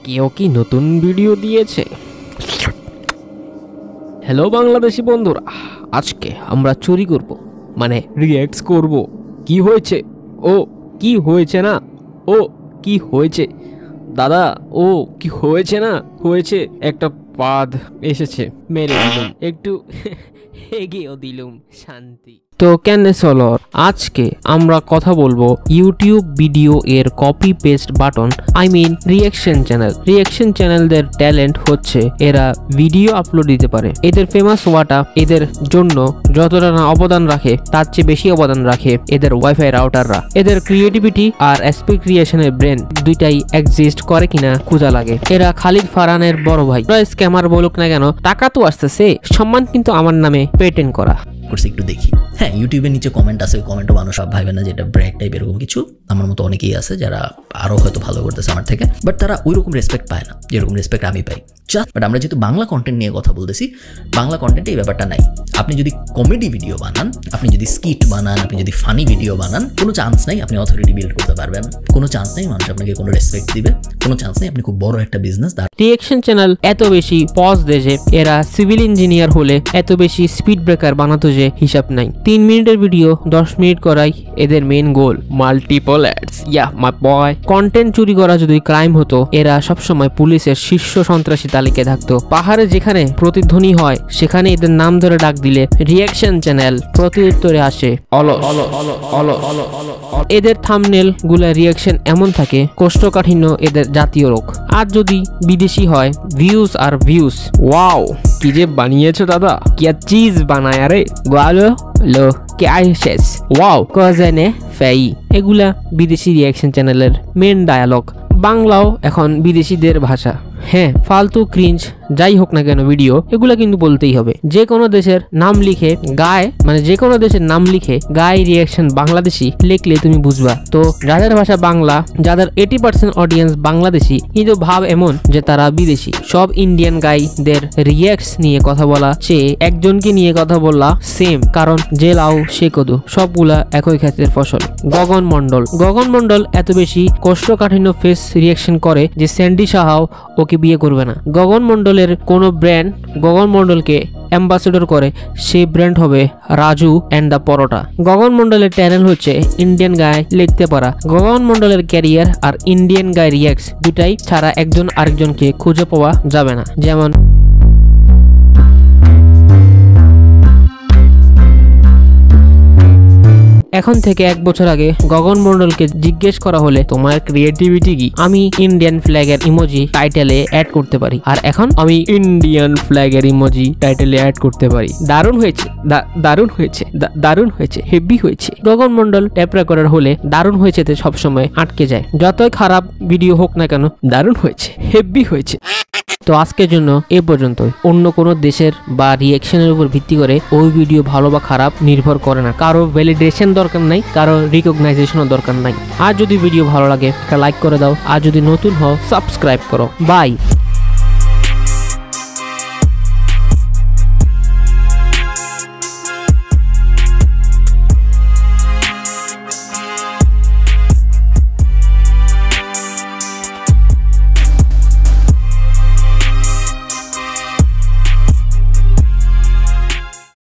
কেউ কি নতুন ভিডিও দিয়েছে? হ্যালো বাংলাদেশি বন্ধুরা, আজকে আমরা চুরি করব, মানে রিঅ্যাক্ট করব। কি হয়েছে? ও কি হয়েছে না? ও কি হয়েছে দাদা? ও কি হয়েছে না? হয়েছে একটা পাদ এসেছে, মেরে দিলাম, একটু এগিয়েও দিলুম, শান্তি। তো কেন চলো, আজকে আমরা কথা বলবো ইউটিউব ভিডিও এর copy paste button, I mean reaction চ্যানেলদের ট্যালেন্ট হচ্ছে এরা ভিডিও আপলোড দিতে পারে। এদের ফেমাস হওয়াটা এদের জন্য যতটা না অবদান রাখে তার চেয়ে বেশি অবদান রাখে এদের ওয়াইফাই রাউটাররা। এদের ক্রিয়েটিভিটি আর এসপি ক্রিয়েশনের ব্রেন দুইটাই এক্সিস্ট করে কিনা খোঁজা লাগে। এরা খালিদ ফারহানের বড় ভাই। স্ক্যামার বলুক না কেন, টাকা তো আসতেছে, সম্মান কিন্তু আমার নামে পেটেন্ট করা করছে। একটু দেখি। হ্যাঁ, ইউটিউবের নিচে কমেন্ট আছে, কমেন্টও মানুষ সব ভাবে না যেটা ব্র্যাক টাইপ এরকম কিছু। আমার মতো অনেকেই আছে যারা আরও হয়তো ভালো করতেছে আমার থেকে, বাট তারা ওই রকম রেসপেক্ট পায় না যেরকম রেসপেক্ট আমি পাই। বাট আমরা যেহেতু বাংলা কন্টেন্ট নিয়ে কথা বলতেছি, বাংলা কন্টেন্টে এই ব্যাপারটা নাই। আপনি যদি কমেডি ভিডিও বানান, আপনি যদি স্কিট বানান, আপনি যদি ফানি ভিডিও বানান, কোনো চান্স নাই আপনি অথরিটি বিল্ড করতে পারবেন, কোনো চান্স নেই মানুষ আপনাকে কোনো রেসপেক্ট দিবে, কোনো চান্স নেই আপনি খুব বড় একটা বিজনেস। রিঅ্যাকশন চ্যানেল এত বেশি পজ দেয়, এরা সিভিল ইঞ্জিনিয়ার হলে এত বেশি স্পিড ব্রেকার বানাতো যে হিসাব নাই। 3 মিনিটের ভিডিও 10 মিনিট করাই এদের মেন গোল। মাল্টিপল অ্যাডস, ইয়া মাই বয়। কন্টেন্ট চুরি করা যদি ক্রাইম হতো, এরা সবসময় পুলিশের শীর্ষ সন্ত্রাসী তালিকায় থাকতো। পাহাড়ে যেখানে প্রতিধ্বনি হয় সেখানে এদের নাম ধরে ডাক দিলে রিঅ্যাকশন চ্যানেল প্রতি উত্তরে আসে অলস। এদের থাম্বনেল গুলা রিঅ্যাকশন এমন থাকে, কোষ্ঠকাঠিন্য এদের জাতীয় রোগ। আর যদি বিদেশি হয়, ভিউজ আর ভিউজ। ওয়াও, কি যে বানিয়েছো দাদা, কি চিজ বানায় আরে গালো লো কে আইশেস, ওয়াও কজেনে ফেই। এগুলা বিদেশি রিঅ্যাকশন চ্যানেলের মেন ডায়ালগ। বাংলাও এখন বিদেশিদের ভাষা। হ্যাঁ, ফালতু ক্রিঞ্জ যাই হোক না কেন ভিডিও, এগুলা কিন্তু বলতেই হবে। যে কোনো দেশের নাম লিখে গায়ে, মানে যে কোনো দেশের নাম লিখে গায়ে রিঅ্যাকশন বাংলাদেশি লিখলে তুমি বুঝবা। তো যাদের ভাষা বাংলা, যাদের 80% অডিয়েন্স বাংলাদেশি কিন্তু ভাব এমন যে তারা বিদেশি। সব ইন্ডিয়ান গাইদের রিঅ্যাক্টস নিয়ে কথা বলা চেয়ে একজনকে নিয়ে কথা বললা সেম, কারণ যে লাউ সে কদু, সবগুলা একই ক্ষেত্রের ফসল। গগন মন্ডল এত বেশি কোষ্ঠকাঠিন্য ফেস রিঅ্যাকশন করে যে স্যান্ডি সাহাও ওকে বিয়ে করবে না। গগন মন্ডলের কোন ব্র্যান্ড গগন মন্ডলকে অ্যাম্বাসেডর করে, সেই ব্র্যান্ড হবে রাজু এন্ড দ্য পরোটা। গগন মন্ডলের চ্যানেল হচ্ছে ইন্ডিয়ান গায়ে লিখতে পারা। গগন মন্ডলের ক্যারিয়ার আর ইন্ডিয়ান গায়ে রিঅ্যাক্টস দুটাই ছাড়া একজন আরেকজনকে খুঁজে পাওয়া যাবে না। যেমন এখন থেকে 1 বছর আগে গগন মন্ডলকে জিজ্ঞেস করা হলে তোমার ক্রিয়েটিভিটি কি, আমি ইন্ডিয়ান ফ্ল্যাগের ইমোজি টাইটেলে অ্যাড করতে পারি। আর এখন আমি ইন্ডিয়ান ফ্ল্যাগের ইমোজি টাইটেলে অ্যাড করতে পারি। দারুণ হয়েছে, হেভি হয়েছে। গগন মন্ডল ট্যাপ রেকর্ডার হলে দারুণ হয়েছে তে সবসময় আটকে যায়। যতই খারাপ ভিডিও হোক না কেন, দারুণ হয়েছে, হেভি হয়েছে। তো আজকের জন্য এ পর্যন্তই। অন্য কোনো দেশের বা রিঅ্যাকশনের উপর ভিত্তি করে ওই ভিডিও ভালো বা খারাপ নির্ভর করে না। কারো ভ্যালিডেশন দরকার নাই, কারো রিকগনাইজেশনও দরকার নাই। আর যদি ভিডিও ভালো লাগে একটা লাইক করে দাও, আর যদি নতুন হও সাবস্ক্রাইব করো। বাই।